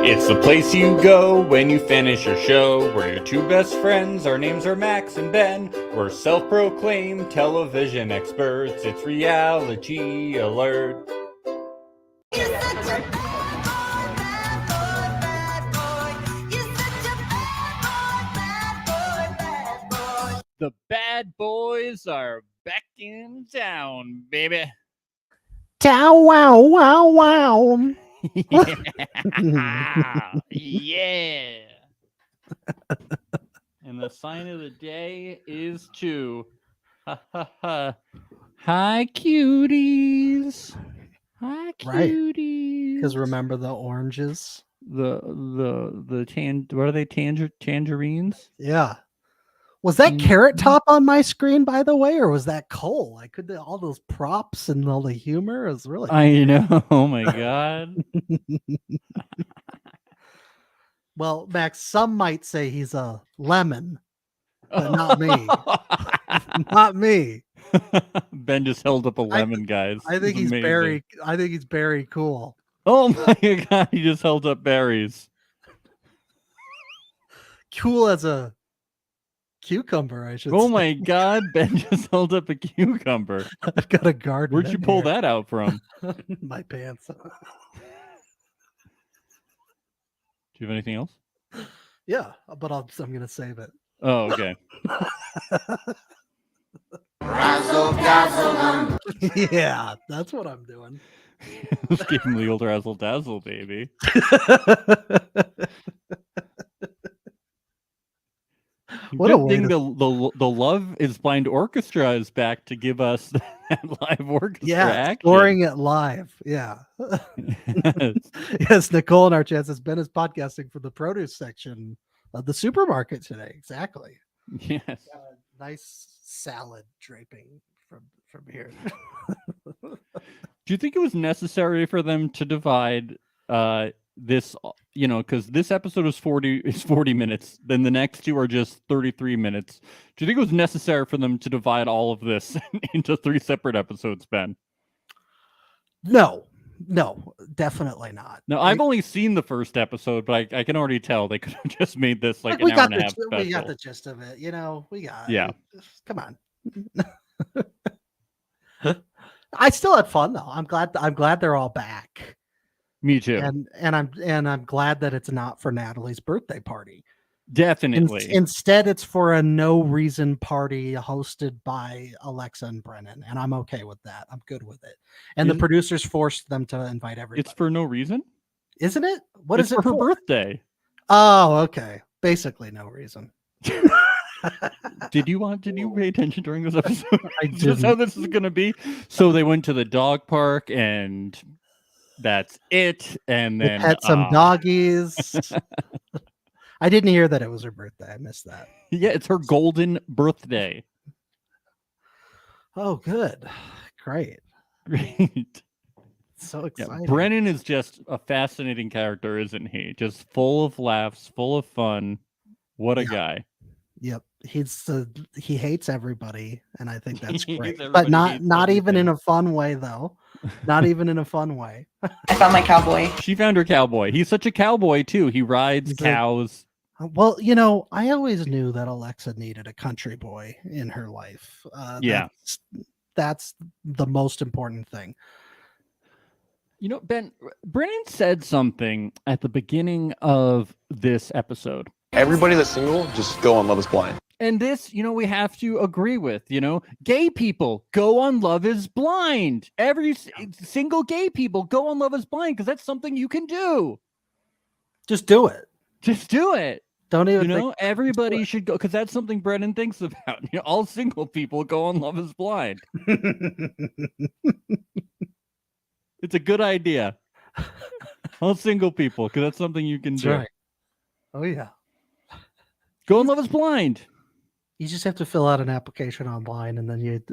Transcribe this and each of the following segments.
It's the place you go when you finish your show. We're your two best friends. Our names are Max and Ben. We're self-proclaimed television experts. It's Reality Alert. The bad boys are back in town, baby. Wow, wow, wow, wow. Yeah. And the sign of the day is to hi cuties. Hi Right. cuties. Because remember the oranges? What are they? Tangerines? Yeah. Was that Carrot Top on my screen, by the way, or was that Cole? I could all those props and all the humor is really. I know. Oh my god. Well, Max, some might say he's a lemon, but not me. Not me. Ben just held up a lemon, guys. I think he's very. I think he's very cool. Oh my god! He just held up berries. Cool as a cucumber, I should. Oh say. my god! Ben just held up a cucumber. I've got a garden. Where'd you pull that out from? My pants. Do you have anything else? Yeah, but I'm going to save it. Oh, okay. Razzle dazzle them. Yeah, that's what I'm doing. Let's give him the old razzle dazzle, baby. What a Good way thing to... the Love is Blind Orchestra is back to give us that live orchestra action. Scoring it live. Yeah. Yes, Nicole in our chance has been as podcasting for the produce section of the supermarket today. Exactly. Yes. Got a nice salad draping from here. Do you think it was necessary for them to divide this, because this episode is 40 minutes, then the next two are just 33 minutes. Do you think it was necessary for them to divide all of this into 3 separate episodes, Ben? No, definitely not. No, I've only seen the first episode, but I can already tell they could have just made this like an hour and a half special. We got the gist of it. We got. Yeah. Come on. I still had fun though. I'm glad they're all back. Me too. And I'm glad that it's not for Natalie's birthday party. Definitely. Instead, it's for a no reason party hosted by Alexa and Brennan, and I'm okay with that. I'm good with it. And the producers forced them to invite everybody. It's for no reason, isn't it? What is it for her birthday? Oh, okay. Basically, no reason. Did you pay attention during this episode? I didn't. That's how this is gonna be. So they went to the dog park, and that's it. And then had some doggies. I didn't hear that it was her birthday. I missed that. Yeah, it's her golden birthday. Oh, good. Great. So exciting. Yeah, Brennan is just a fascinating character, isn't he? Just full of laughs, full of fun. What a guy. Yep. He hates everybody, and I think that's great. But not even in a fun way, though. Not even in a fun way. I found my cowboy. She found her cowboy. He's such a cowboy too. He rides cows. Well, I always knew that Alexa needed a country boy in her life. That's the most important thing. Ben, Brennan said something at the beginning of this episode. Everybody that's single, just go on Love is Blind. And this, we have to agree with, gay people go on Love is Blind. Every single gay people go on Love is Blind because that's something you can do. Just do it. Just do it. Don't even everybody should go because that's something Brennan thinks about. All single people go on Love is Blind. It's a good idea. All single people, because that's something you can do. Right. Oh yeah. Go on Love is Blind. You just have to fill out an application online, and then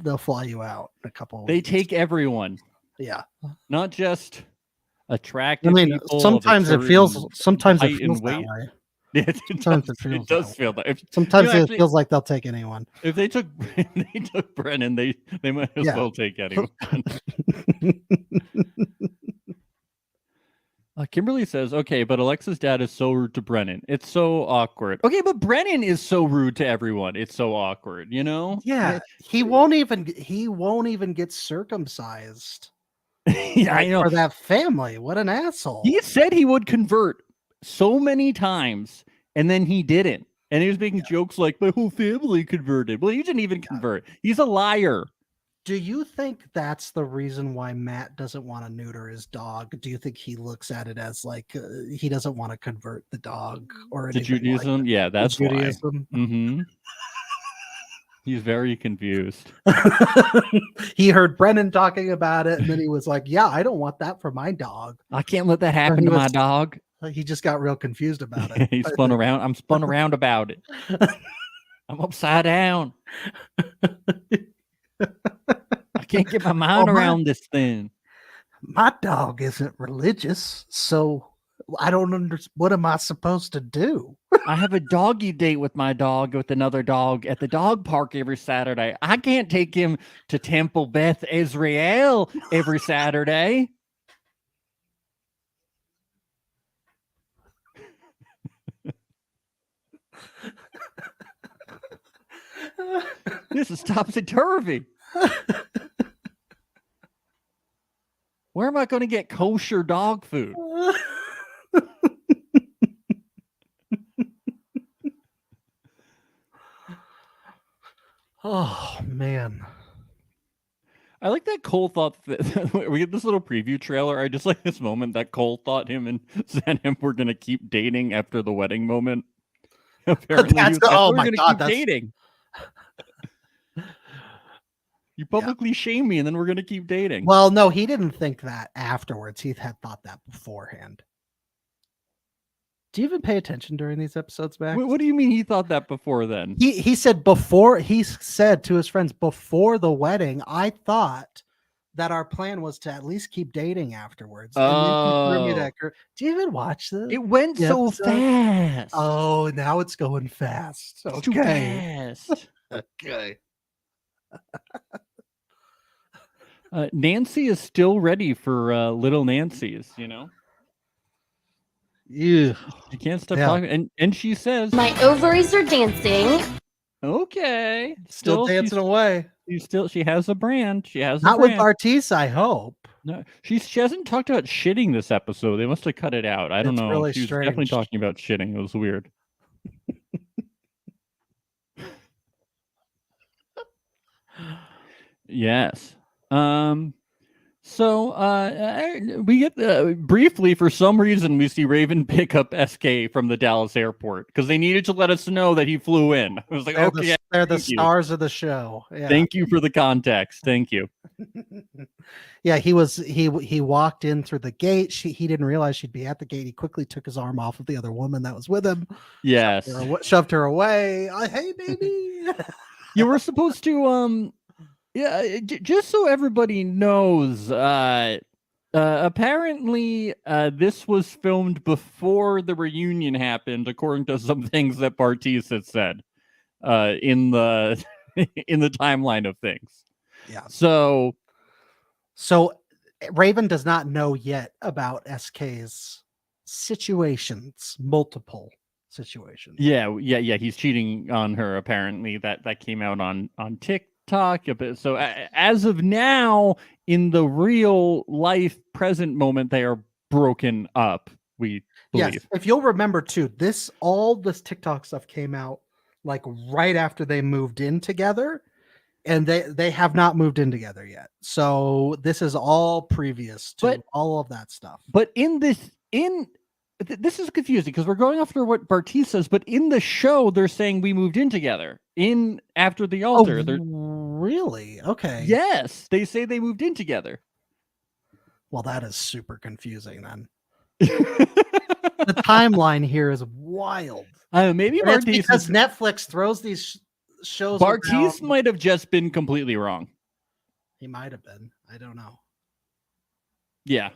they'll fly you out in a couple. They take everyone. Yeah. Not just attractive. People sometimes it feels that way. Yeah, sometimes it does feel that. Sometimes it feels like they'll take anyone. If they took Brennan, they might as well take anyone. Kimberly says, okay, but Alexa's dad is so rude to Brennan. It's so awkward. Okay, but Brennan is so rude to everyone. It's so awkward, you know? Yeah, he won't even get circumcised. Yeah, I know. For that family. What an asshole. He said he would convert so many times, and then he didn't. And he was making jokes like, my whole family converted. Well, he didn't even convert. He's a liar. Do you think that's the reason why Matt doesn't want to neuter his dog? Do you think he looks at it as like he doesn't want to convert the dog or To anything Judaism? like Yeah, that's why. Judaism? Mm-hmm. He's very confused. He heard Brennan talking about it, and then he was like, yeah, I don't want that for my dog. I can't let that happen he to my was- dog. He just got real confused about it. He spun around. I'm spun around about it. I'm upside down. I can't get my mind around this thing. My dog isn't religious, so I don't understand. What am I supposed to do? I have a doggy date with my dog with another dog at the dog park every Saturday. I can't take him to Temple Beth Israel every Saturday. This is topsy-turvy. Where am I going to get kosher dog food? Oh man. I like that Cole thought that we get this little preview trailer. I just like this moment that Cole thought him and Sanham were going to keep dating after the wedding moment. Apparently, That's- he was like, oh we're my gonna God, keep that's- dating. You publicly shame me, and then we're going to keep dating. Well, no, he didn't think that afterwards. He had thought that beforehand. Do you even pay attention during these episodes, Max? What do you mean he thought that before then? He said before, he said to his friends before the wedding, I thought that our plan was to at least keep dating afterwards. And then he threw me Oh. that do you even watch this? It went the so episode? fast. Oh, now it's going fast. It's too Okay. fast. Okay. Nancy is still ready for little Nancy's, you know? Yeah. She can't stop Yeah. talking. And she says, My ovaries are dancing. okay. Still dancing away. She has a brand. She has a Not with brand. Bartiz, I hope. No, she hasn't talked about shitting this episode. They must have cut it out. I don't It's know. really She was definitely strange. talking about shitting. It was weird. Yes. So we get briefly, for some reason, we see Raven pick up SK from the Dallas airport because they needed to let us know that he flew in. I was like, They're okay, they're the thank you. stars of the show. Yeah. Thank you for the context. Thank you. Yeah, he walked in through the gate. He didn't realize she'd be at the gate. He quickly took his arm off of the other woman that was with him. Yes. Shoved her away. Hey, baby. You were supposed to just so everybody knows, apparently this was filmed before the reunion happened, according to some things that Bartiz had said in the in the timeline of things. Yeah. So Raven does not know yet about SK's situations, multiple situations. yeah, he's cheating on her. Apparently, that came out on TikTok. So as of now, in the real life present moment, they are broken up. We believe. Yes, if you'll remember too, all this TikTok stuff came out like right after they moved in together, and they have not moved in together yet. So this is all previous to all of that stuff. But this is confusing because we're going after what Bartiz says, but in the show they're saying we moved in together after the altar. Really? Okay. Yes, they say they moved in together. Well, that is super confusing then. The timeline here is wild. Maybe And it's Bartiz because Netflix throws these shows. Bartiz around. might have just been completely wrong. He might have been. I don't know. Yeah.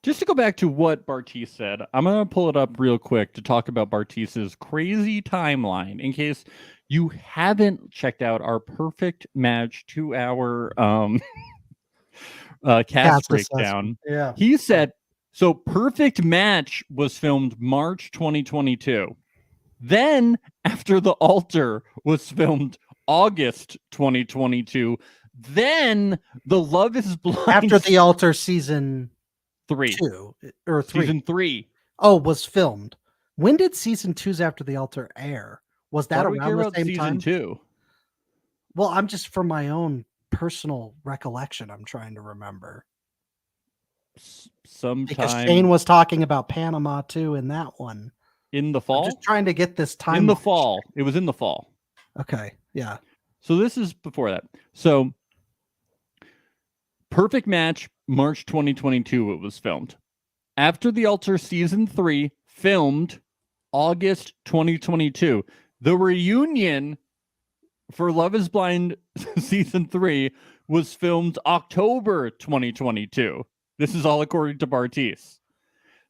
Just to go back to what Bartiz said, I'm going to pull it up real quick to talk about Bartiz's crazy timeline in case you haven't checked out our perfect match 2-hour cast breakdown. Yeah. He said So Perfect Match was filmed March 2022. Then After the Altar was filmed August 2022. Then The Love is Blind After the Altar season 3. 2 or 3. Season 3. Oh, was filmed. When did season 2's After the Altar air? Was that Why do we care around the about same season time? 2? Well, I'm just from my own personal recollection. I'm trying to remember because Sometime Shane was talking about Panama too in that one. in the I'm fall? just trying to get this time In the fall. It was in the fall. Okay, yeah. So this is before that. So Perfect Match, March 2022, it was filmed. After the Altar season 3, filmed August 2022. The reunion for Love is Blind season 3 was filmed October 2022. This is all according to Bartiz.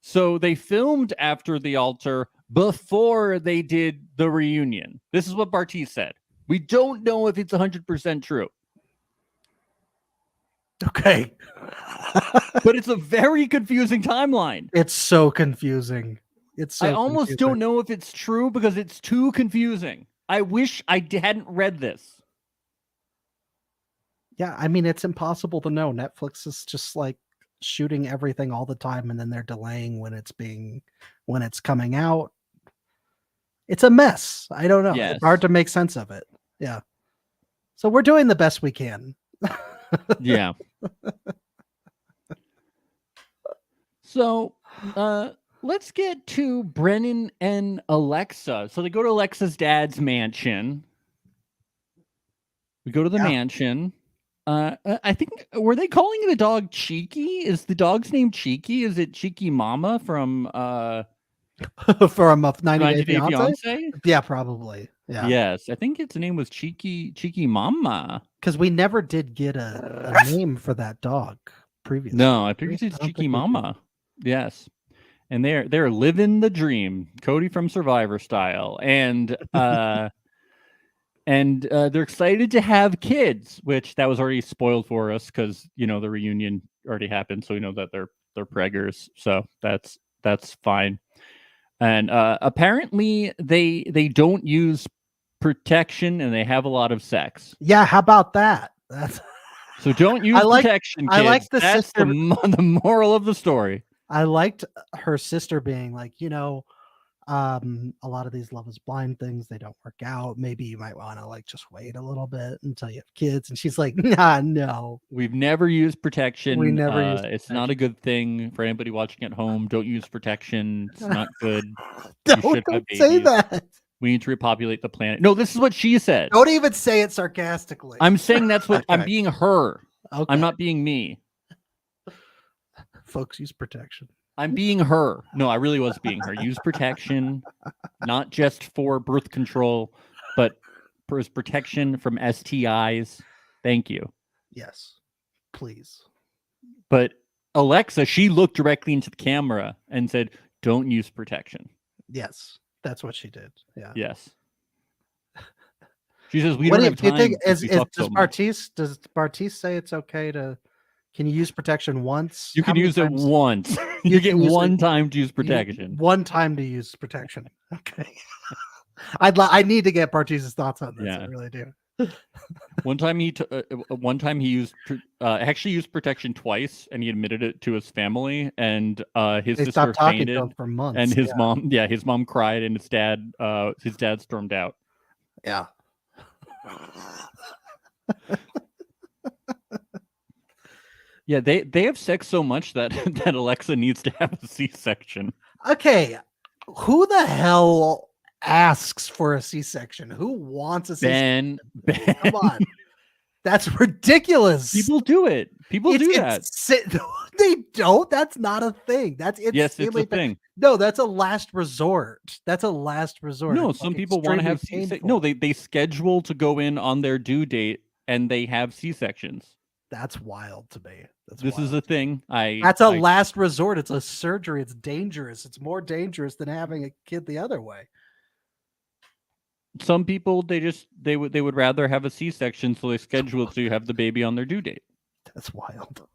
So they filmed After the Altar before they did the reunion. This is what Bartiz said. We don't know if it's 100% true, Okay. but it's a very confusing timeline. It's so confusing. It's so I almost confusing. don't know if it's true because it's too confusing. I wish I hadn't read this. Yeah, I mean it's impossible to know. Netflix is just like shooting everything all the time and then they're delaying when it's coming out. It's a mess. I don't know. Yes. It's hard to make sense of it. Yeah. So we're doing the best we can. Yeah. So, let's get to Brennan and Alexa. So they go to Alexa's dad's mansion. We go to the Yeah. mansion. I think, were they calling the dog Cheeky? Is the dog's name Cheeky? Is it Cheeky Mama from From a 90 Day 90 Day Fiance? Fiance? Yeah, probably. Yeah. Yes, I think its name was Cheeky Mama. Because we never did get a name for that dog previously. No, I think it's I don't Cheeky think we did. Mama. Yes. And they're living the dream, Cody from Survivor style. And they're excited to have kids, which that was already spoiled for us because the reunion already happened, so we know that they're preggers, so that's fine. And apparently they don't use protection and they have a lot of sex. Yeah, how about that? That's So don't use protection, kids. I like the That's sister. the moral of the story. I liked her sister being like, a lot of these Love is Blind things, they don't work out. Maybe you might want to like just wait a little bit until you have kids. And she's like, nah, no. We've never used protection. We never used It's not a good thing for anybody watching at home. Don't use protection. It's not good. Don't should have say babies. that. We need to repopulate the planet. No, this is what she said. Don't even say it sarcastically. I'm saying that's what I'm Okay. being her. Okay. I'm not being me. Folks use protection. I'm being her. No, I really was being her. Use protection, not just for birth control, but for protection from STIs. Thank you. Yes, please. But Alexa, she looked directly into the camera and said, "Don't use protection." Yes, that's what she did. Yeah. Yes. She says, "We What don't do have you time." think? because we fuck so much." Does Bartiz say it's okay to? Can you use protection once? You How can many use it times? once. You You get can use one it- time to use You- protection. One time to use protection. Okay. I need to get Bartiz's thoughts on this. Yeah. I really do. One time he used actually used protection twice, and he admitted it to his family, and his They sister stopped talking to fainted, him for months. and his mom cried, and his dad stormed out. yeah. Yeah, they have sex so much that that Alexa needs to have a C-section. Okay. Who the hell asks for a C-section? Who wants a C-section? Ben, Come on. That's ridiculous. people do it. People do that. They don't. That's not a thing. That's Yes, it's a insanely thing. No, that's a last resort. That's a last resort. No, It's, some like, people want to have extremely C-section. painful. No, they schedule to go in on their due date, and they have C-sections. That's wild to me. This is a thing. That's a last resort. It's a surgery. It's dangerous. It's more dangerous than having a kid the other way. Some people they would rather have a C-section, so they schedule it so you have the baby on their due date. That's wild.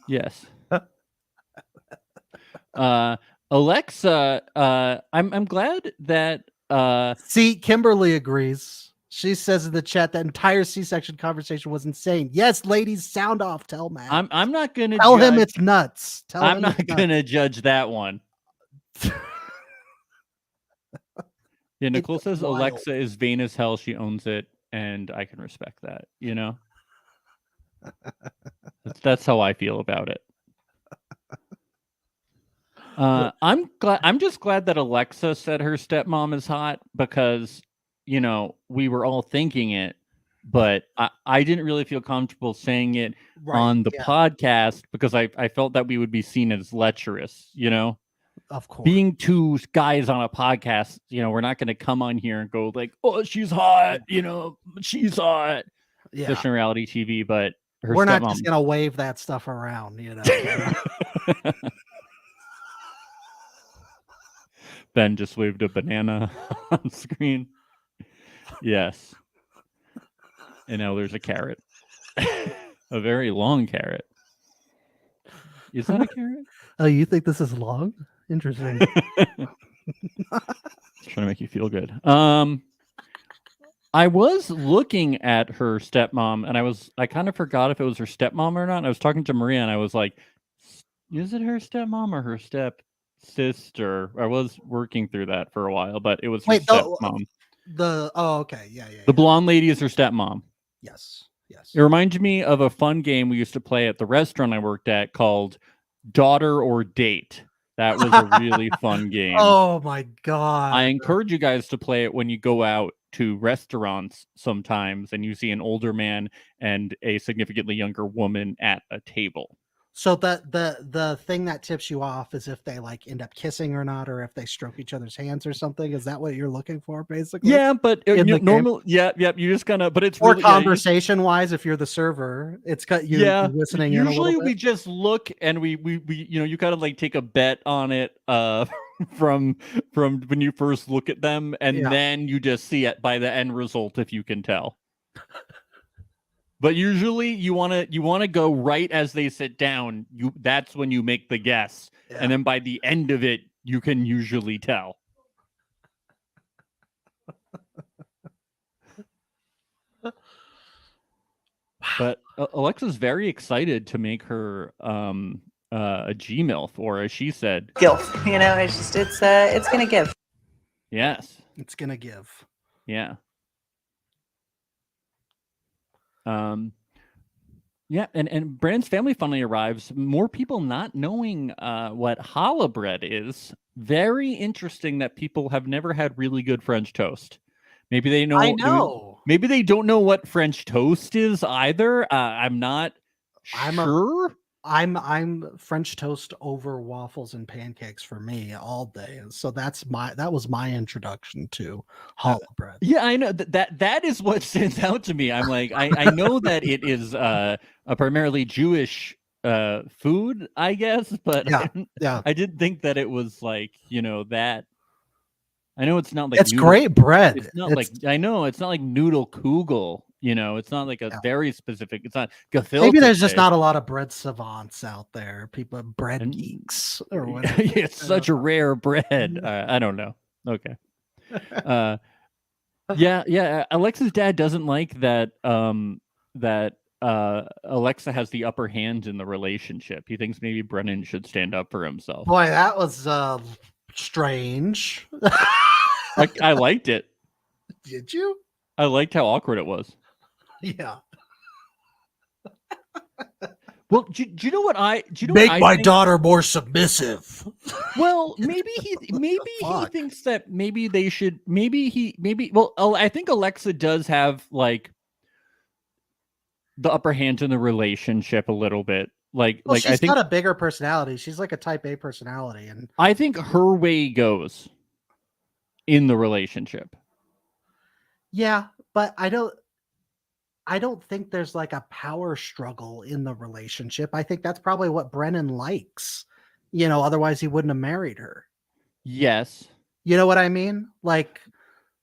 Yes. Alexa, I'm glad that See, Kimberly agrees. She says in the chat that entire C-section conversation was insane. Yes, ladies, sound off. Tell Matt. I'm not gonna Tell him judge- it's nuts. Tell I'm him not it's nuts. gonna judge that one. Yeah, Nicole It's says wild. Alexa is vain as hell. She owns it, and I can respect that. You know, that's how I feel about it. I'm glad. I'm just glad that Alexa said her stepmom is hot because we were all thinking it, but I didn't really feel comfortable saying it Right, on the yeah, podcast because I felt that we would be seen as lecherous. of course. Being two guys on a podcast, we're not going to come on here and go like, "Oh, she's hot," she's hot. Yeah, Especially in reality TV, but her we're not stepmom. just gonna wave that stuff around, Ben just waved a banana on screen. Yes. And now there's a carrot. A very long carrot. Is that a carrot? Oh, you think this is long? Interesting. Trying to make you feel good. I was looking at her stepmom and I kind of forgot if it was her stepmom or not. And I was talking to Maria and I was like, is it her stepmom or her step sister? I was working through that for a while, but it was her Wait, stepmom. Okay, yeah. The blonde lady is her stepmom. Yes. It reminds me of a fun game we used to play at the restaurant I worked at called Daughter or Date. That was a really fun game. Oh my god! I encourage you guys to play it when you go out to restaurants sometimes and you see an older man and a significantly younger woman at a table. So the thing that tips you off is if they like end up kissing or not, or if they stroke each other's hands or something. Is that what you're looking for, basically? Yeah, but In the normal. Yeah. You just kind of. But it's Or really, conversation wise, if you're the server, it's got you yeah. listening in a Usually little bit. we just look and we you kind of like take a bet on it from when you first look at them, and then you just see it by the end result if you can tell. But usually you want to go right as they sit down. That's when you make the guess. Yeah. And then by the end of it you can usually tell. But Alexa's very excited to make her a G-MILF, or as she said, GILF. It's gonna give. Yes. It's gonna give. Yeah. Yeah, and Brandon's family finally arrives. More people not knowing what challah bread is. Very interesting that people have never had really good French toast. Maybe they know. I know. Maybe they don't know what French toast is either. I'm not sure. I'm French toast over waffles and pancakes for me all day. So that was my introduction to challah bread. Yeah, I know that is what stands out to me. I'm like, I know that it is a primarily Jewish food, I guess, but yeah. I didn't think that it was like, that. I know it's not like it's great bread. It's not like I know it's not like noodle kugel. It's not like a very specific. It's not gefilte. Maybe there's just not a lot of bread savants out there. People, bread geeks or whatever. It's such a rare bread. I don't know. Okay. Yeah. Alexa's dad doesn't like that. That Alexa has the upper hand in the relationship. He thinks maybe Brennan should stand up for himself. Boy, that was strange. I liked it. Did you? I liked how awkward it was. Yeah. Well, do you know what I make what I my think? daughter more submissive? Well, maybe he thinks that maybe they should well, I think Alexa does have like the upper hand in the relationship a little bit. Like she's I think got a bigger personality. She's like a type A personality, and I think her way goes in the relationship. Yeah, but I don't think there's like a power struggle in the relationship. I think that's probably what Brennan likes. Otherwise he wouldn't have married her. Yes. You know what I mean? Like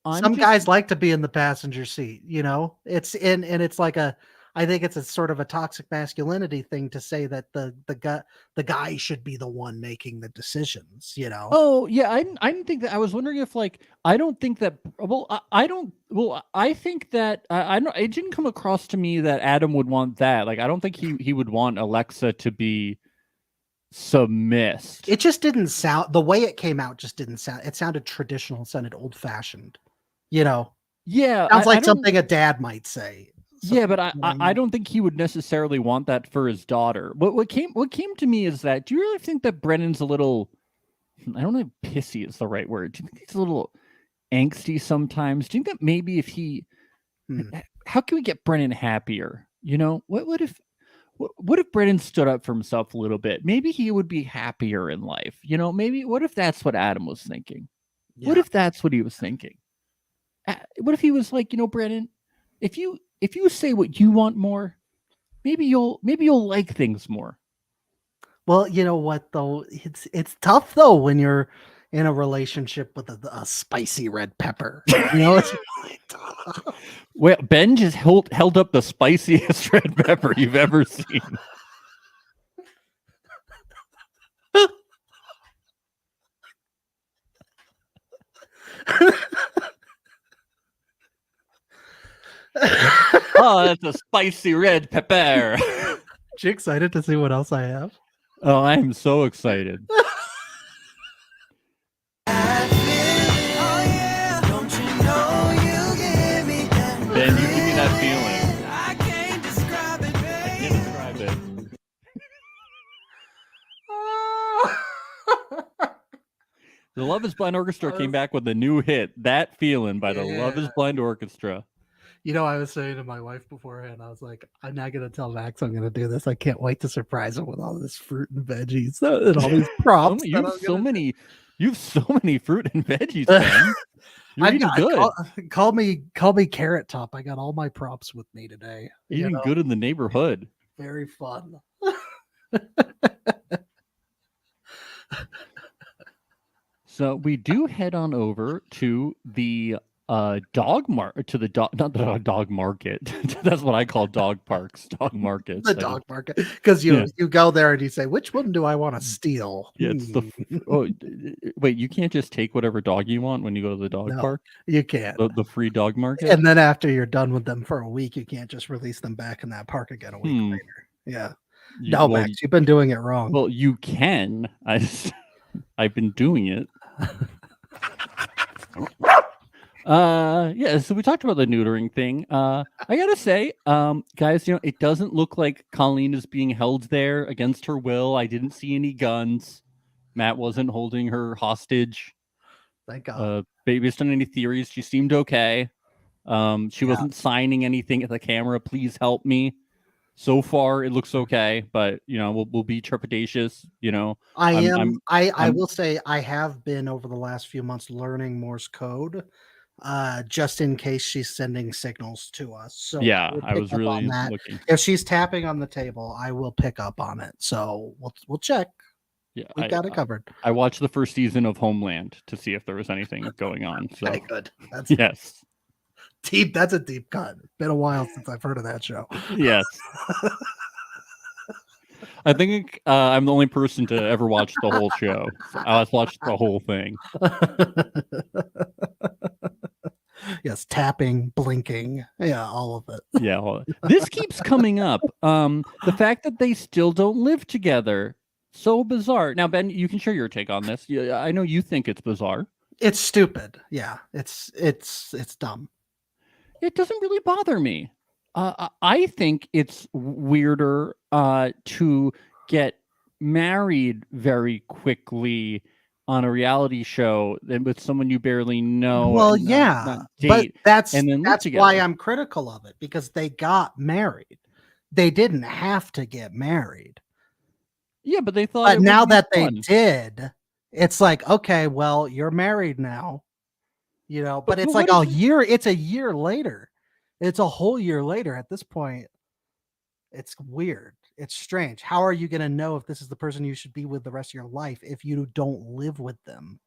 some guys like to be in the passenger seat, it's and it's like a I think it's a sort of a toxic masculinity thing to say that the guy should be the one making the decisions, you know. Oh yeah, I didn't think that. I was wondering if like I don't think that. Well, I don't. Well, I think that I don't. It didn't come across to me that Adam would want that. Like I don't think he would want Alexa to be submissed. It just didn't sound, the way it came out just didn't sound, it sounded traditional, it sounded old fashioned, you know. Yeah, Sounds like I don't- something a dad might say. Yeah, but Something, you know what I don't think he would necessarily want that for his daughter. What came to me is that, do you really think that Brennan's a little, I don't know if pissy is the right word. Do you think he's a little angsty sometimes? Do you think that maybe if he, Hmm. how can we get Brennan happier? You know, what if Brennan stood up for himself a little bit? Maybe he would be happier in life. You know, maybe what if that's what Adam was thinking? What Yeah. if that's what he was thinking? What if he was like, you know, Brennan, if you say what you want more, maybe you'll like things more. Well, you know what though? It's tough though when you're in a relationship with a spicy red pepper. You know, it's really tough. Well, Ben just held up the spiciest red pepper you've ever seen. Oh, that's a spicy red pepper. You excited to see what else I have? Oh, I'm so excited. Ben, you give me that feeling. I can't describe it. The Love is Blind Orchestra came back with a new hit, That Feeling by the Love is Yeah. Blind Orchestra. You know, I was saying to my wife beforehand, I was like, I'm not going to tell Max I'm going to do this. I can't wait to surprise him with all this fruit and veggies and all these props. You have so many fruit and veggies, Ben. You're I've eating got- good. Call me Carrot Top. I got all my props with me today. You Eating know, good in the neighborhood. very fun. So we do head on over to the dog market, to the dog, not the dog market. That's what I call dog parks, dog markets. The dog market, because you Yeah. you go there and you say, which one do I want to steal? Yeah, it's the oh wait, you can't just take whatever dog you want when you go to the dog No. park, You can't. the free dog market. And then after you're done with them for a week, you can't just release them back in that park again a week Hmm. later. Yeah. You- No, well, Max, you've been doing it wrong. well, you can. I've been doing it. Yeah, so we talked about the neutering thing. I gotta say, guys, you know, it doesn't look like Colleen is being held there against her will. I didn't see any guns. Matt wasn't holding her hostage. Thank God. Based on any theories, she seemed okay. She wasn't signing anything at the camera. Please help me. So far, it looks okay, but you know, we'll be trepidatious. You know, I I'm- will say I have been over the last few months learning Morse code, just in case she's sending signals to us. So yeah, we'll I pick was up on really that. looking. If she's tapping on the table, I will pick up on it. So we'll check. Yeah, We got it covered. I watched the first season of Homeland to see if there was anything going on. So Okay, good. That's yes, deep. That's a deep cut. Been a while since I've heard of that show. yes. I think I'm the only person to ever watch the whole show. So I watched the whole thing. Yes, tapping, blinking, yeah, all of it. Yeah, this keeps coming up. The fact that they still don't live together, so bizarre. Now, Ben, you can share your take on this. Yeah, I know you think it's bizarre. It's stupid. Yeah, it's dumb. It doesn't really bother me. I think it's weirder to get married very quickly on a reality show than with someone you barely know. Well, and yeah, not but date. that's and then live that's why together. I'm critical of it, because they got married. They didn't have to get married, Yeah, but they thought. but it would now be that they fun. did, it's like, okay, well, you're married now, you know. But But it's what like a if it- year. It's a year later. It's a whole year later at this point. It's weird. It's strange. How are you going to know if this is the person you should be with the rest of your life if you don't live with them?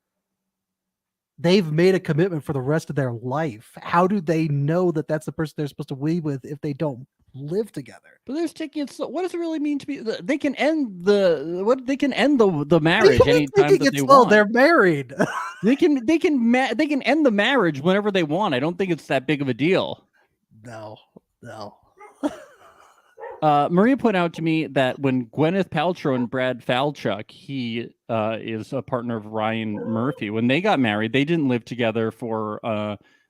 They've made a commitment for the rest of their life. How do they know that that's the person they're supposed to be with if they don't live together. But they're taking it. What does it really mean to be? They can end the marriage What are you anytime thinking that it's they slow? want. They're married. They can end the marriage whenever they want. I don't think it's that big of a deal. No. Maria put out to me that when Gwyneth Paltrow and Brad Falchuk, he is a partner of Ryan Murphy, when they got married, they didn't live together for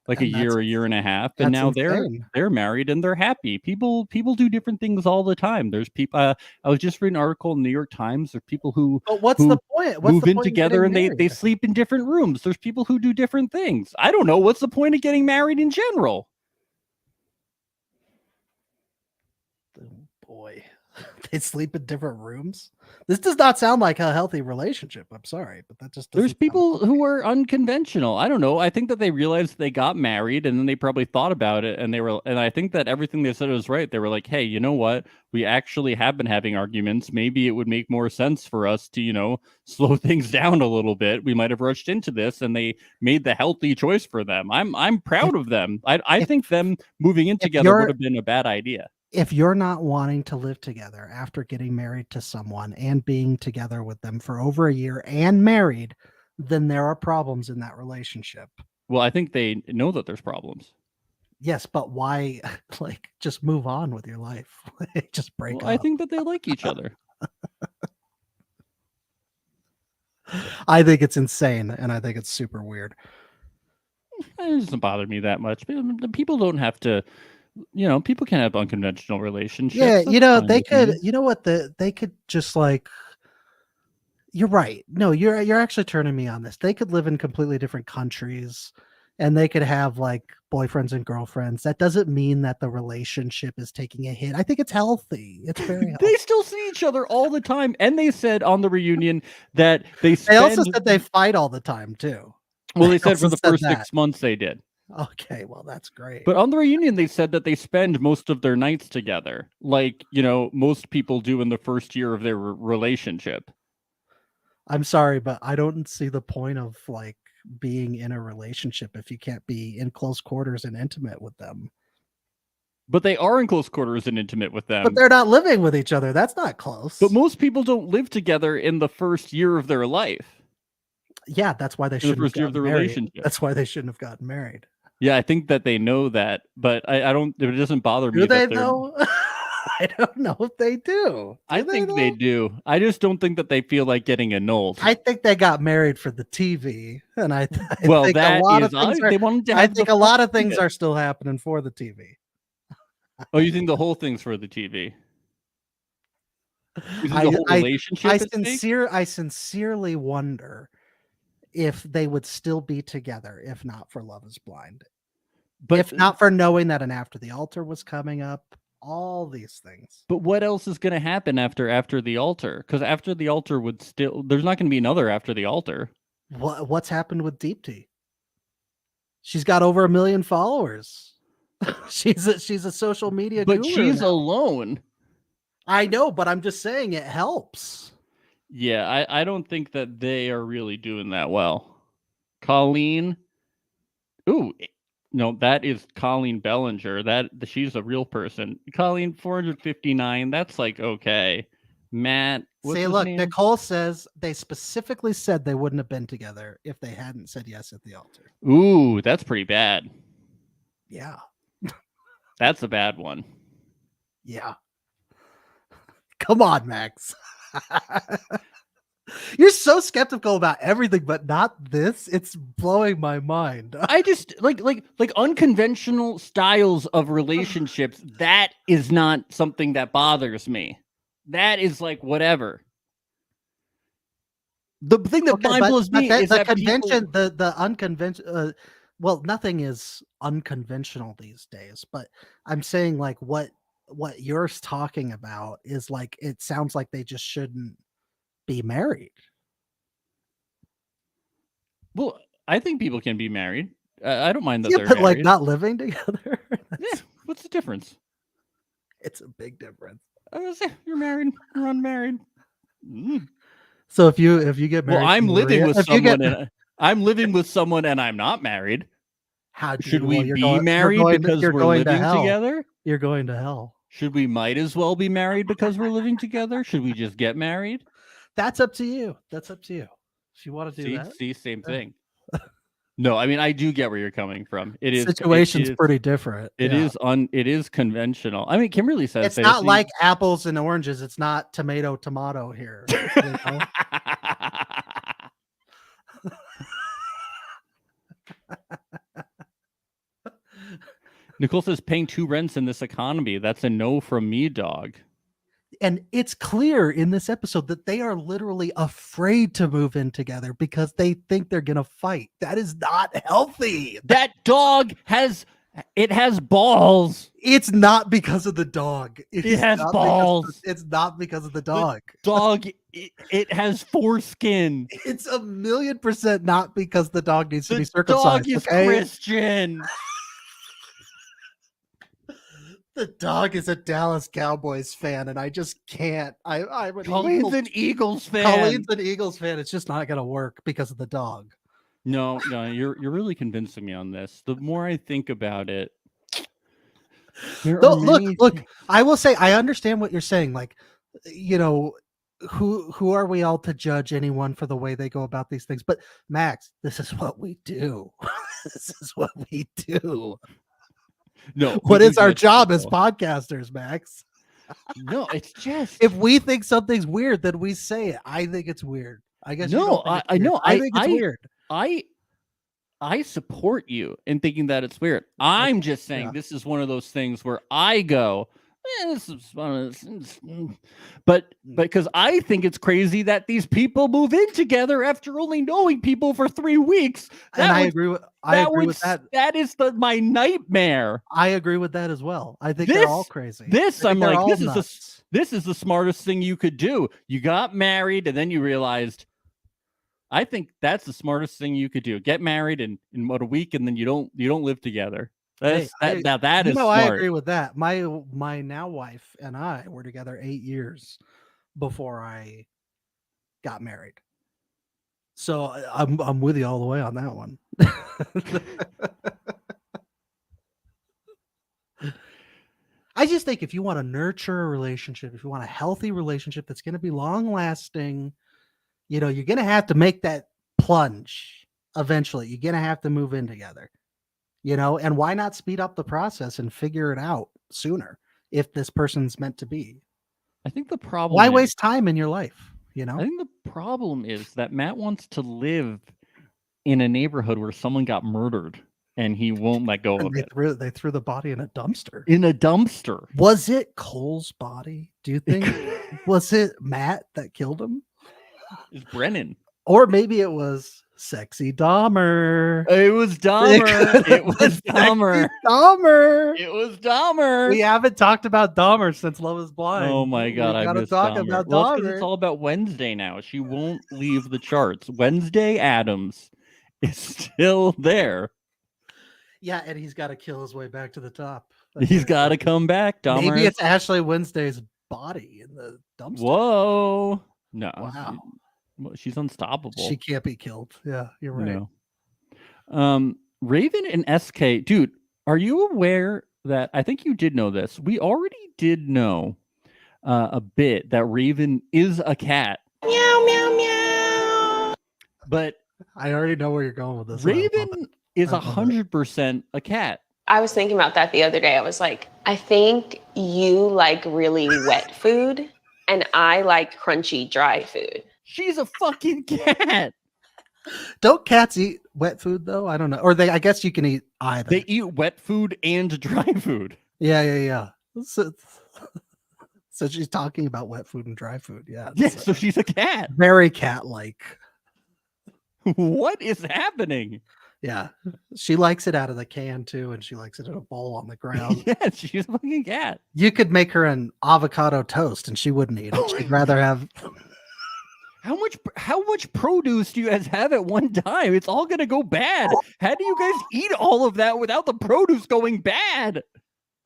like a And year and a half, and that's now insane. they're married and they're happy. People do different things all the time. There's people. I was just reading an article in the New York Times. There's people who But what's who the point? What's move the in point of together and getting they married? sleep in different rooms. There's people who do different things. I don't know what's the point of getting married in general. Oh, boy. They sleep in different rooms. This does not sound like a healthy relationship. I'm sorry, but that just There's doesn't sound people healthy. who are unconventional. I don't know. I think that they realized they got married and then they probably thought about it and I think that everything they said was right. They were like, hey, you know what? We actually have been having arguments. Maybe it would make more sense for us to, slow things down a little bit. We might have rushed into this and they made the healthy choice for them. I'm proud of them. I think them moving in together would have been a bad idea. If you're not wanting to live together after getting married to someone and being together with them for over a year and married, then there are problems in that relationship. Well, I think they know that there's problems. Yes, but why just move on with your life? Just break Well, up. I think that they like each other. I think it's insane and I think it's super weird. It doesn't bother me that much. People don't have to, people can have unconventional relationships. Yeah, That's fine they with could, me. they could just you're right. No, you're actually turning me on this. They could live in completely different countries and they could have boyfriends and girlfriends. That doesn't mean that the relationship is taking a hit. I think it's healthy. It's very healthy. They still see each other all the time, and they said on the reunion that They also said they fight all the time too. Well, they They said for also the said first that. 6 months they did. Okay, well that's great. But on the reunion, they said that they spend most of their nights together, like most people do in the first year of their relationship. I'm sorry, but I don't see the point of being in a relationship if you can't be in close quarters and intimate with them. But they are in close quarters and intimate with them. But they're not living with each other. That's not close. But most people don't live together in the first year of their life. Yeah, that's why they In the shouldn't first have year of the gotten married. relationship. That's why they shouldn't have gotten married. Yeah, I think that they know that, but I don't. It doesn't bother me. Do they that they're- though? I don't know if they do. I think they though? do. I just don't think that they feel like getting annulled. I think they got married for the TV, and I Well, think that a lot is. of things They are, wanted to I have think the a lot of fun things are still happening for the TV. Oh, you think the whole thing's for the TV? You think I- the whole I- relationship is fake? I sincerely wonder if they would still be together if not for Love Is Blind. But If not for knowing that an After the Altar was coming up, all these things. But what else is going to happen after the altar? Because after the altar would still. There's not going to be another after the altar. What's happened with Deepti? She's got over 1 million followers. she's a social media But guru she's now. alone. I know, but I'm just saying it helps. Yeah, I don't think that they are really doing that well. Colleen. Ooh, no, that is Colleen Bellinger. She's a real person. Colleen 459. That's okay. Matt. What's See, his look, name? Nicole says they specifically said they wouldn't have been together if they hadn't said yes at the altar. Ooh, that's pretty bad. Yeah. That's a bad one. Yeah. Come on, Max. You're so skeptical about everything, but not this. It's blowing my mind. I just like unconventional styles of relationships. That is not something that bothers me. That is whatever. The thing that mind blows me is the that convention, people, the unconventional. Well, nothing is unconventional these days. But I'm saying what you're talking about is it sounds like they just shouldn't be married. well, I think people can be married. I don't mind that Yeah, they're but married. not living together. Yeah, what's the difference? It's a big difference. You're married. You're unmarried. So if you get married, Well, I'm to living Maria- with if you someone. get- I'm living with someone, and I'm not married. How do Should you- we well, you're be going- you're married going to- because you're we're going to living hell. together? You're going to hell. Should we might as well be married because we're living together? Should we just get married? That's up to you. That's up to you. If you want to do See, that, see, same thing. No, I mean I do get where you're coming from. It is situation's it is, pretty different. It yeah. it is conventional. I mean, Kimberly says It's not like apples and oranges. It's not tomato here. You know? Nicole says paying 2 rents in this economy. That's a no from me, dog. And it's clear in this episode that they are literally afraid to move in together because they think they're gonna fight. That is not healthy. That dog has balls. It's not because of the dog. It is has not balls. It's not because of the dog. Dog, it has foreskin. It's 1,000,000% not because the dog needs to The be circumcised. dog is okay? Christian. The dog is a Dallas Cowboys fan, and I just can't. I'm an Colleen's Eagles, an Eagles fan. Colleen's an Eagles fan. It's just not gonna work because of the dog. No, you're really convincing me on this. The more I think about it, Look. I will say I understand what you're saying. Like, you know, who are we all to judge anyone for the way they go about these things? But Max, this is what we do. This is what we do. No, What we is do our judge job as people. podcasters, Max? No, it's just If we think something's weird, then we say it. I think it's weird. I guess. you No, don't think it's I know. weird. I think it's weird. I support you in thinking that it's weird. I'm just saying Yeah. this is one of those things where I go, this is but because I think it's crazy that these people move in together after only knowing people for 3 weeks. And I would- agree with. that. That is my nightmare. I agree with that as well. I think they're all This- crazy. This I I'm think they're like, all this is nuts. this is the smartest thing you could do. You got married and then you realized. I think that's the smartest thing you could do. Get married in about a week and then you don't live together. That's Hey, now that is I smart. agree with that. My now wife and I were together 8 years before I got married. So I'm with you all the way on that one. I just think if you want to nurture a relationship, if you want a healthy relationship that's going to be long lasting, you know, you're going to have to make that plunge eventually. You're going to have to move in together, you know, and why not speed up the process and figure it out sooner if this person's meant to be? I think the problem Why is, waste time in your life, you know? I think the problem is that Matt wants to live in a neighborhood where someone got murdered and he won't let go And of they it. threw the body in a dumpster. In a dumpster. Was it Cole's body? Do you think? Was it Matt that killed him? It's Brennan. Or maybe it was Sexy Dahmer. It was Dahmer. It was Dahmer. Dahmer. It was Dahmer. We haven't talked about Dahmer since Love is Blind. Oh my god, we I gotta miss talk Dahmer. about Well, it's 'cause Dahmer. it's all about Wednesday now. She won't leave the charts. Wednesday Adams is still there. Yeah, and he's got to kill his way back to the top. He's got to come back, Dahmer. Maybe it's Ashley Wednesday's body in the dumpster. Whoa. No. Wow. She's unstoppable. She can't be killed. Yeah, you're right. No. Raven and SK, dude, are you aware that I think you did know this? We already did know a bit that Raven is a cat. Meow, meow, meow. But I already know where you're going with this. and I love Raven it. is I love it. 100% a cat. I was thinking about that the other day. I was like, I think you like really wet food and I like crunchy dry food. She's a fucking cat. Don't cats eat wet food though? I don't know. Or I guess you can eat either. They eat wet food and dry food. Yeah. So she's talking about wet food and dry food. Yeah. Yeah, it's, so she's a cat. very cat-like. What is happening? Yeah. She likes it out of the can too, and she likes it in a bowl on the ground. Yeah, she's a fucking cat. You could make her an avocado toast and she wouldn't eat it. She'd rather have How much produce do you guys have at one time? It's all gonna go bad. How do you guys eat all of that without the produce going bad?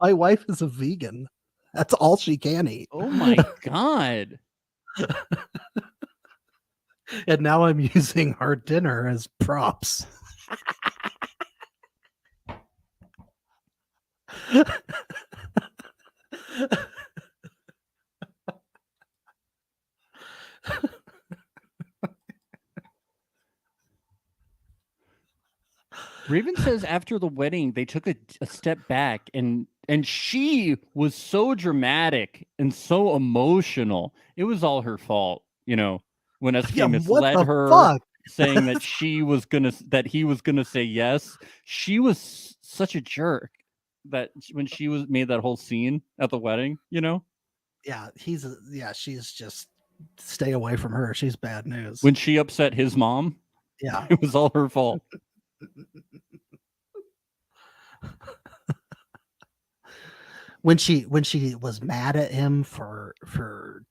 my wife is a vegan. That's all she can eat. Oh my god. And now I'm using our dinner as props. Raven says after the wedding they took a step back and she was so dramatic and so emotional. It was all her fault, you know, when SK Yeah, what misled the her fuck? saying that he was gonna say yes. She was such a jerk that when she was made that whole scene at the wedding, you know, Yeah, she's just stay away from her. She's bad news. when she upset his mom, Yeah. it was all her fault. When she was mad at him for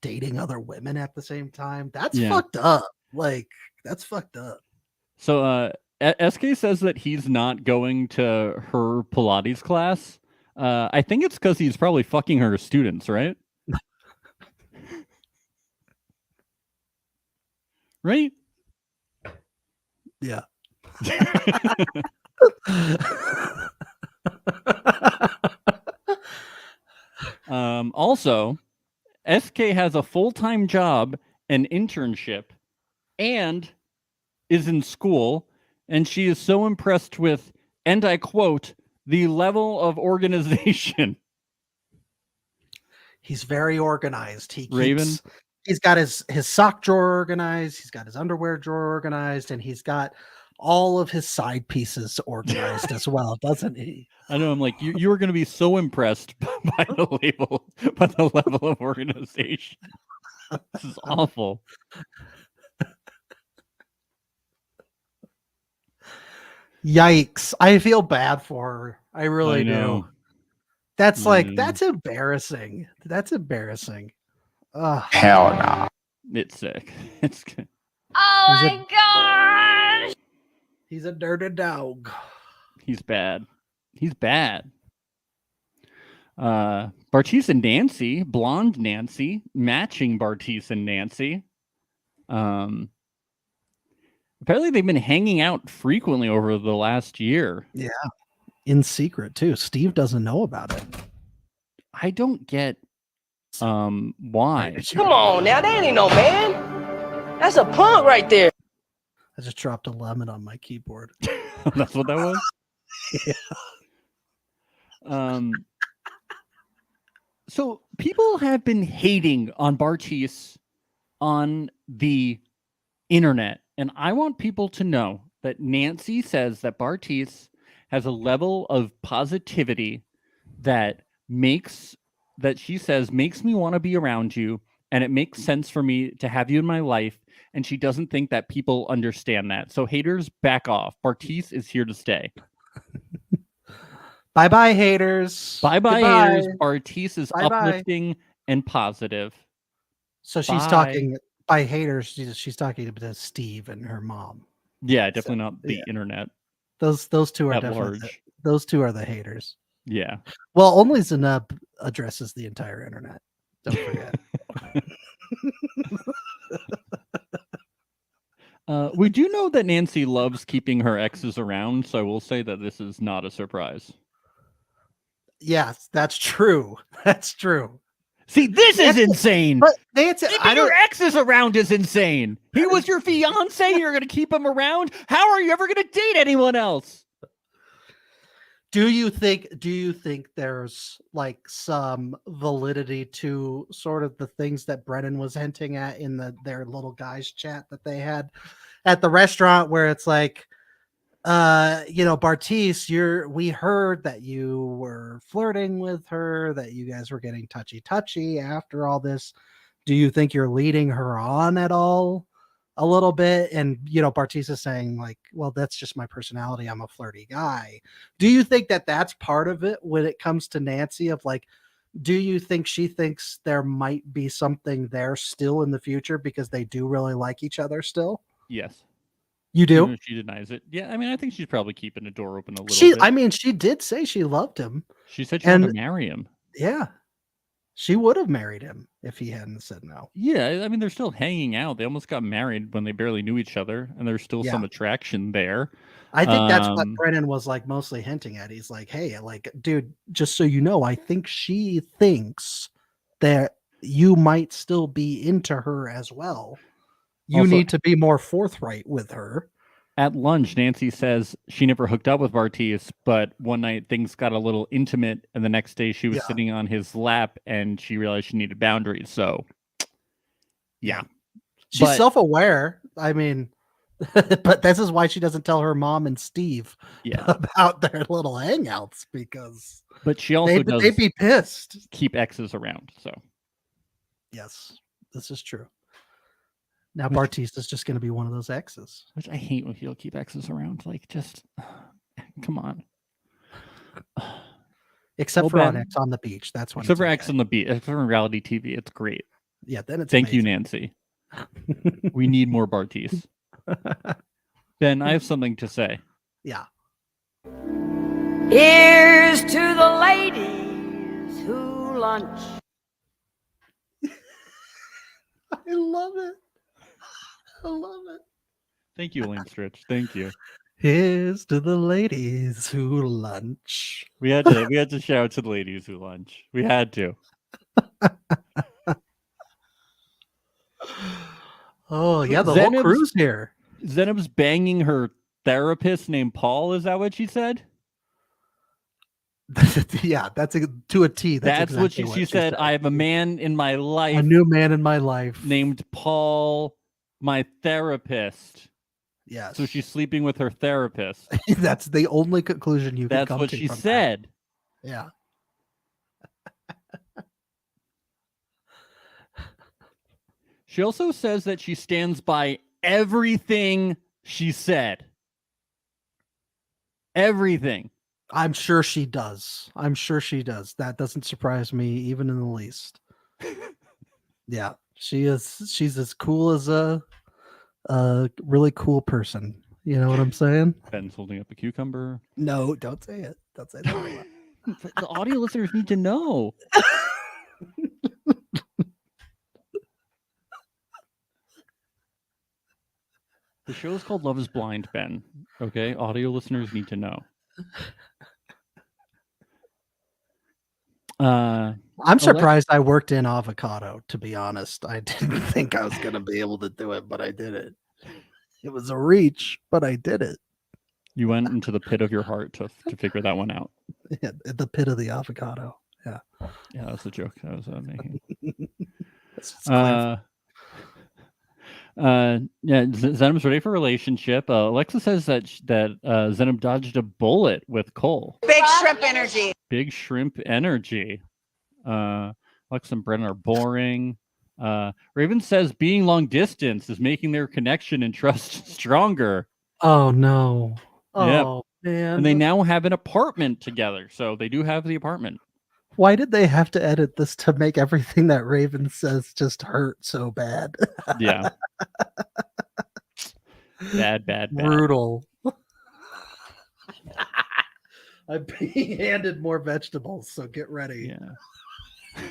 dating other women at the same time, that's Yeah. fucked up. Like, that's fucked up. So SK says that he's not going to her Pilates class. I think it's because he's probably fucking her students, right? Right? Yeah. Also, SK has a full-time job, an internship, and is in school, and she is so impressed with, and I quote, the level of organization. He's very organized. Raven? He's got his sock drawer organized, he's got his underwear drawer organized, and he's got all of his side pieces organized as well, doesn't he? I know. I'm like, you were going to be so impressed by the level of organization. This is awful. Yikes! I feel bad for her. I really do. know. That's like Mm. that's embarrassing. That's embarrassing. Ugh. Hell no. It's sick. It's good. Oh He's a- my gosh! He's a dirty dog. He's bad. He's bad. Bartice and Nancy, blonde Nancy, matching Bartice and Nancy. Apparently they've been hanging out frequently over the last year. In secret too. Steve doesn't know about it. I don't get why. Come on now, that ain't no man. That's a punk right there. I just dropped a lemon on my keyboard. That's what that was? So people have been hating on Bartice on the internet, and I want people to know that Nancy says that Bartice has a level of positivity that she says makes me want to be around you, and it makes sense for me to have you in my life, and she doesn't think that people understand that. So haters, back off. Bartice is here to stay. Bye bye, haters. Bye bye, Goodbye. haters. Bartice is Bye-bye. uplifting and positive. So she's Bye. talking by haters. She's talking to Steve and her mom. Yeah, definitely not the yeah. internet Those two are at definitely large. those two are the haters. Yeah. Well, only Zainab addresses the entire internet. Don't forget. We do know that Nancy loves keeping her exes around, so I will say that this is not a surprise. Yes, that's true. That's true. See, this is insane. But Nancy, Keeping your exes around is insane. He was your fiance. You're going to keep him around. How are you ever going to date anyone else? do you think there's like some validity to sort of the things that Brennan was hinting at in their little guys chat that they had at the restaurant, where it's like, Bartice, we heard that you were flirting with her, that you guys were getting touchy after all this. Do you think you're leading her on at all a little bit? And, Bartice is saying like, well, that's just my personality. I'm a flirty guy. Do you think that that's part of it when it comes to Nancy, of like, do you think she thinks there might be something there still in the future because they do really like each other still? Yes. You Even do? if she denies it. Yeah, I mean, I think she's probably keeping the door open a little She bit. I mean, she did say she loved him. She said she wanted and- to marry him. Yeah. She would have married him if he hadn't said no. Yeah, I mean, they're still hanging out. They almost got married when they barely knew each other, and there's still some attraction there. I think that's what Um, Brennan was like mostly hinting at. He's like, hey, like, dude, just so you know, I think she thinks that you might still be into her as well. You Also- need to be more forthright with her. At lunch, Nancy says she never hooked up with Bartiz, but one night things got a little intimate, and the next day she was Yeah. sitting on his lap, and she realized she needed boundaries. So, yeah. She's But- self-aware. I mean, but this is why she doesn't tell her mom and Steve Yeah. about their little hangouts, because But she also does they'd be pissed. keep exes around. So, Yes, this is true. Now Bartiz is just going to be one of those exes. which I hate when people keep exes around. Like, just come on. Except Well, for on Ben- X on the beach. That's when Except it's for okay. X on the beat, except for in reality TV, it's great. Yeah, then it's Thank you, amazing. Nancy. We need more Bartiz. Ben, I have something to say. Yeah. Here's to the ladies who lunch. I love it. I love it. Thank you, Elaine Stritch. Thank you. Here's to the ladies who lunch. We had to shout out to the ladies who lunch. We had to. Oh yeah, the whole Zenob's- crew's here. Zenob's banging her therapist named Paul. Is that what she said? Yeah, to a T. That's what exactly she said. I have a man in my life a new man in my life. named Paul, my therapist. Yes. So she's sleeping with her therapist. That's the only conclusion you can That's come what to she from that. said. Yeah. She also says that she stands by everything she said. Everything. I'm sure she does. I'm sure she does. That doesn't surprise me even in the least. Yeah, she is. She's as cool as a really cool person. You know what I'm saying? Ben's holding up a cucumber. No, don't say it. Don't say that. The audio listeners need to know. The show is called Love is Blind, Ben. Okay? Audio listeners need to know. I'm surprised I worked in avocado, to be honest. I didn't think I was going to be able to do it, but I did it. It was a reach, but I did it. You went into the pit of your heart to figure that one out. Yeah, at the pit of the avocado. Yeah. Yeah, that's the joke I was making. That's just classic. Yeah, Zenob's ready for a relationship. Alexa says that Zenob dodged a bullet with Cole. Big shrimp energy. Big shrimp energy. Alexa and Brennan are boring. Raven says being long distance is making their connection and trust stronger. Oh no. Yep. Oh man. And they now have an apartment together. So they do have the apartment. Why did they have to edit this to make everything that Raven says just hurt so bad? Yeah. Bad. Brutal. I'm being handed more vegetables, so get ready. Yeah.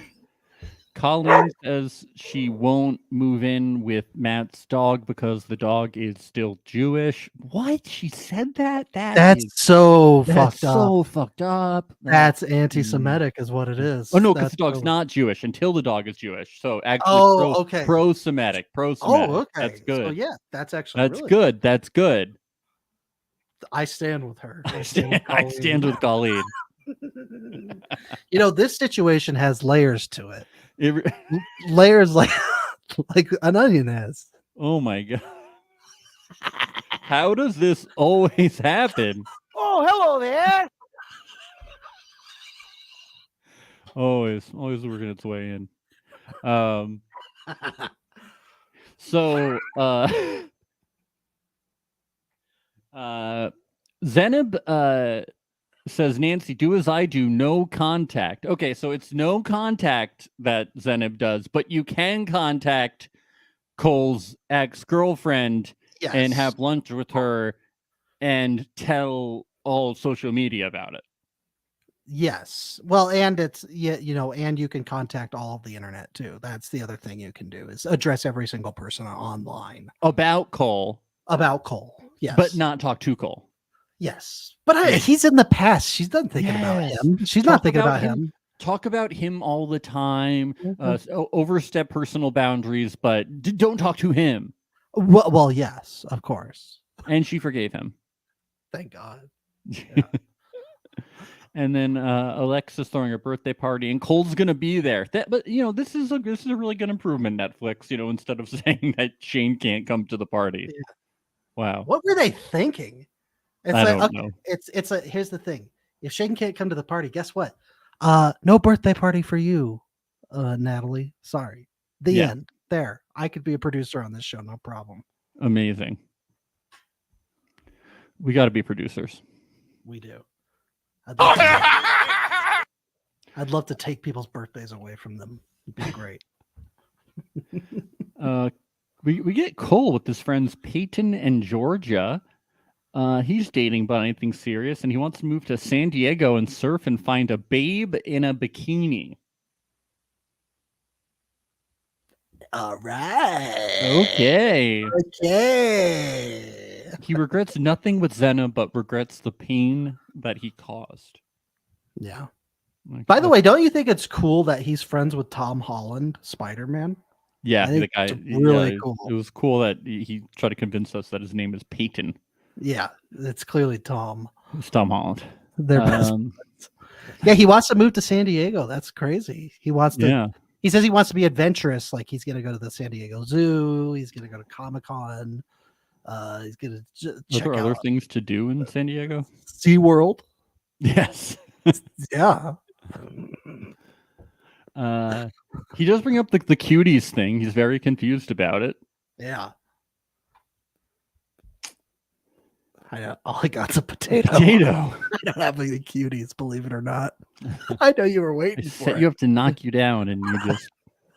Colleen says she won't move in with Matt's dog because the dog is still Jewish. What? She said that? That's is- so that's fucked up. so fucked up. That's anti-Semitic, is what it is. Oh no, because That's the dog's so- not Jewish until the dog is Jewish. So actually, Oh, okay. pro-Semitic. Oh, okay. That's good. So yeah, that's actually That's really good. That's good. I stand with her. I stand with Colleen. You know, this situation has layers to it. It- Layers like like an onion has. oh my god. How does this always happen? Oh, hello there. Always working its way in. So Zenib says, Nancy, do as I do, no contact. Okay, so it's no contact that Zenib does, but you can contact Cole's ex-girlfriend Yes. and have lunch with her and tell all social media about it. Yes. Well, and it's and you can contact all of the internet too. That's the other thing you can do is address every single person online About Cole, about Cole. Yes. but not talk to Cole. Yes. But Yeah. he's in the past. She's not thinking about Yes. him. She's Talk not thinking about about him. Talk about him all the time. Mhm. Overstep personal boundaries, but don't talk to him. Well, yes, of course. And she forgave him. Thank God. And then Alexa's throwing a birthday party, and Cole's gonna be there. But this is a really good improvement, Netflix. Instead of saying that Shane can't come to the party. Yeah. Wow. What were they thinking? It's I like don't know. here's the thing. If Shane can't come to the party, guess what? No birthday party for you, Natalie. Sorry. The end. There. I could be a producer on this show, no problem. Amazing. We got to be producers. We do. I'd love to take people's birthdays away from them. It'd be great. We get Cole with his friends Peyton and Georgia. He's dating but anything serious, and he wants to move to San Diego and surf and find a babe in a bikini. All right. Okay. Okay. He regrets nothing with Xena, but regrets the pain that he caused. Yeah. Like, By the way, don't you think it's cool that he's friends with Tom Holland, Spider-Man? yeah, I think the guy. it's really yeah, cool. It was cool that he tried to convince us that his name is Peyton. Yeah, it's clearly Tom. It's Tom Holland. They're best friends. Yeah, he wants to move to San Diego. That's crazy. He wants to. Yeah. He says he wants to be adventurous. Like he's going to go to the San Diego Zoo. He's going to go to Comic-Con. He's going to Are check there out other things to do in San Diego? SeaWorld. Yes. Yeah. He does bring up the cuties thing. He's very confused about it. Yeah. All I got's a potato. Potato. I don't have any cuties, believe it or not. I know you were I waiting for set it. you up to knock you down, and you just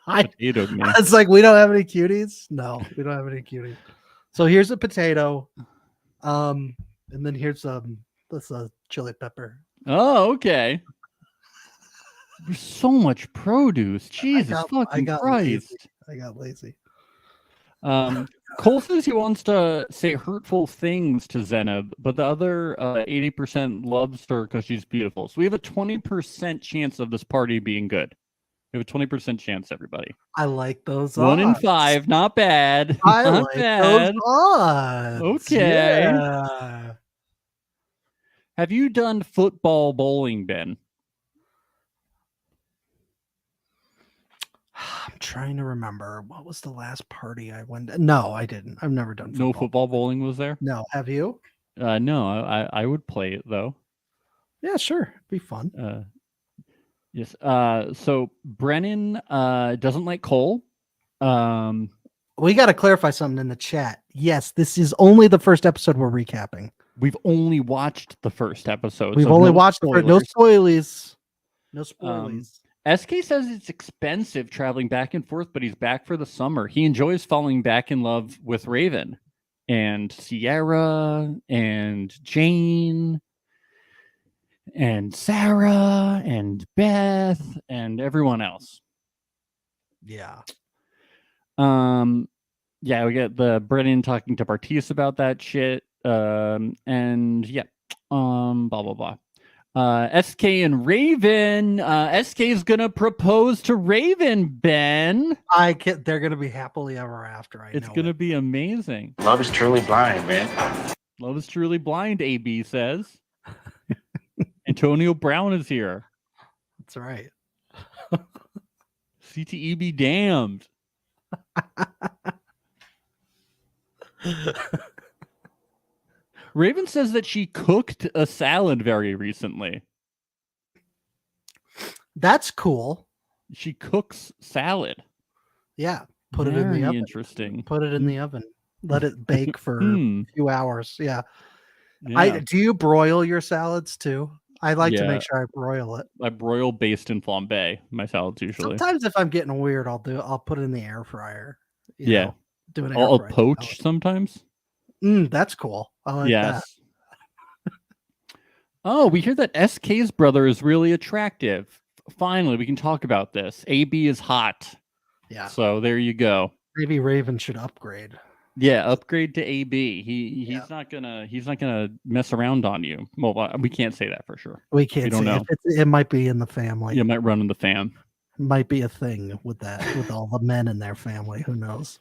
potatoed me. It's like we don't have any cuties. No, we don't have any cuties. So here's a potato, and then here's this chili pepper. Oh, okay. There's so much produce. Jesus fucking Christ. Lazy. I got lazy. Cole says he wants to say hurtful things to Xena, but the other 80% loves her because she's beautiful. So we have a 20% chance of this party being good. We have a 20% chance, everybody. I like those. 1 in odds. 5, not bad. I not like bad. those odds. Okay. Yeah. Have you done football bowling, Ben? I'm trying to remember what was the last party I went. No, I didn't. I've never done No football bowling was there? No, have you? No, I would play it though. Yeah, sure. It'd be fun. Yes. So Brennan doesn't like Cole. We got to clarify something in the chat. Yes, this is only the first episode we're recapping. We've only watched the first episode. We've so only no watched spoilers. no spoilies. No spoilies. SK says it's expensive traveling back and forth, but he's back for the summer. He enjoys falling back in love with Raven and Sierra and Jane and Sarah and Beth and everyone else. Yeah. Yeah, we get the Brennan talking to Bartiz about that shit. And yeah, blah blah blah. SK and Raven. SK is gonna propose to Raven, Ben. They're gonna be happily ever after. It's gonna be amazing. Love is truly blind, man. Love is truly blind, AB says. Antonio Brown is here. That's right. CTE be damned. Raven says that she cooked a salad very recently. That's cool. She cooks salad. Yeah. Put it in Very the oven. interesting. Put it in the oven. Let it bake for Hmm. a few hours. Yeah. Yeah. Do you broil your salads too? I like to Yeah. make sure I broil it. I broil based in flambe my salads usually. Sometimes if I'm getting weird, I'll put it in the air fryer. you Yeah. know, do an air I'll fried poach salad. sometimes. That's cool. I like that. Yes. Oh, we hear that SK's brother is really attractive. Finally, we can talk about this. AB is hot. Yeah. So there you go. Maybe Raven should upgrade. Yeah, upgrade to AB. He's Yeah. not gonna mess around on you. Well, we can't say that for sure. We can't don't say know. it might be in the family. You might run in the fam. Might be a thing with that, with all the men in their family. Who knows?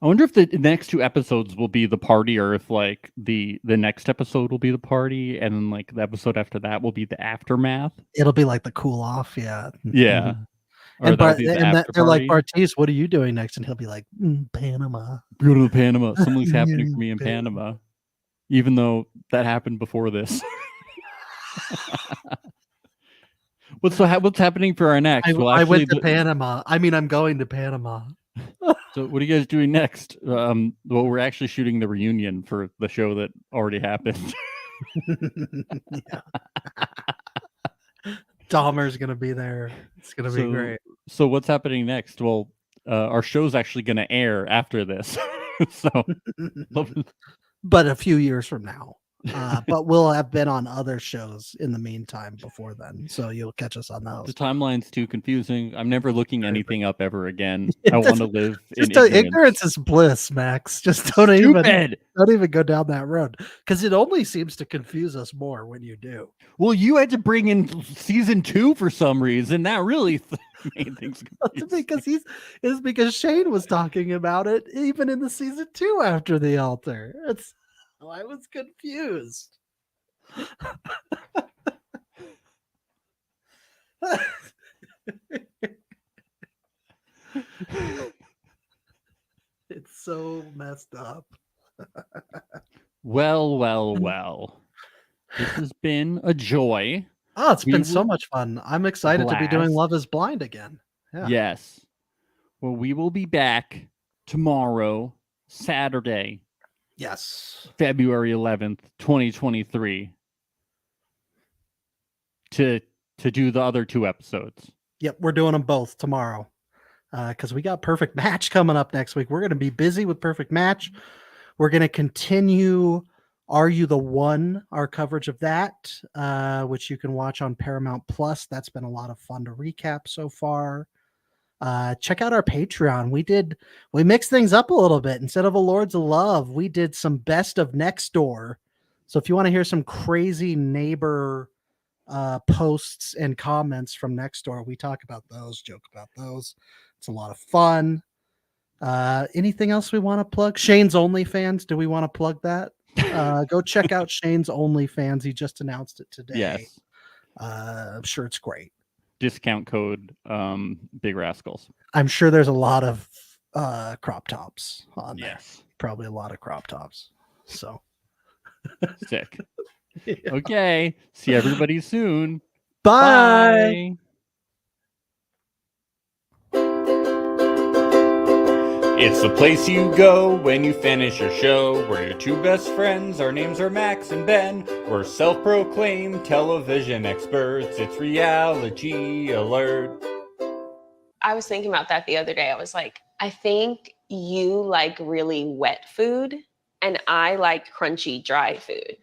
I wonder if the next two episodes will be the party, or if like the next episode will be the party, and then like the episode after that will be the aftermath. It'll be like the cool off. Yeah. Yeah. Mhm. Or And, that'll be the after they're like, party. Bartiz, what are you doing next? And he'll be like, Panama. Go to Panama. Something's happening Yeah, for me in Panama. Panama, even though that happened before this. What's happening for our next? I, Well, I went actually, to Panama. I mean, I'm going to Panama. So what are you guys doing next? Well, we're actually shooting the reunion for the show that already happened. Yeah. Dahmer's gonna be there. It's gonna be great. So what's happening next? Well, our show's actually going to air after this. So But a few years from now. But we'll have been on other shows in the meantime before then, so you'll catch us on the those. timeline's too confusing. I'm never looking anything up ever again. Yeah, I want to live in Just ignorance. ignorance is bliss, Max. Just don't even go down that road, because it only seems to confuse us more when you do. Well, you had to bring in season 2 for some reason. That really made things confusing. It's because Shane was talking about it even in the season 2 after the altar. I was confused. It's so messed up. Well. This has been a joy. Oh, it's We been so will- much fun. I'm excited to be doing Blast. Love is Blind again. Yeah. Yes. Well, we will be back tomorrow, Saturday, Yes. February 11th, 2023, to do the other 2 episodes. Yep, we're doing them both tomorrow. Because we got Perfect Match coming up next week. We're going to be busy with Perfect Match. We're going to continue Are You the One, our coverage of that, which you can watch on Paramount Plus. That's been a lot of fun to recap so far. Check out our Patreon. We mixed things up a little bit. Instead of a Lords of Love, we did some best of Next Door. So if you want to hear some crazy neighbor posts and comments from Next Door, we talk about those, joke about those. It's a lot of fun. Anything else we want to plug? Shane's OnlyFans. Do we want to plug that? Go check out Shane's OnlyFans. He just announced it today. Yes. I'm sure it's great. Discount code Big Rascals. I'm sure there's a lot of crop tops on there. Yes. Probably a lot of crop tops. So Sick. yeah. Okay. See everybody soon. Bye. Bye. It's the place you go when you finish your show. We're your 2 best friends. Our names are Max and Ben. We're self-proclaimed television experts. It's Reality Alert. I was thinking about that the other day. I was like, I think you like really wet food and I like crunchy dry food.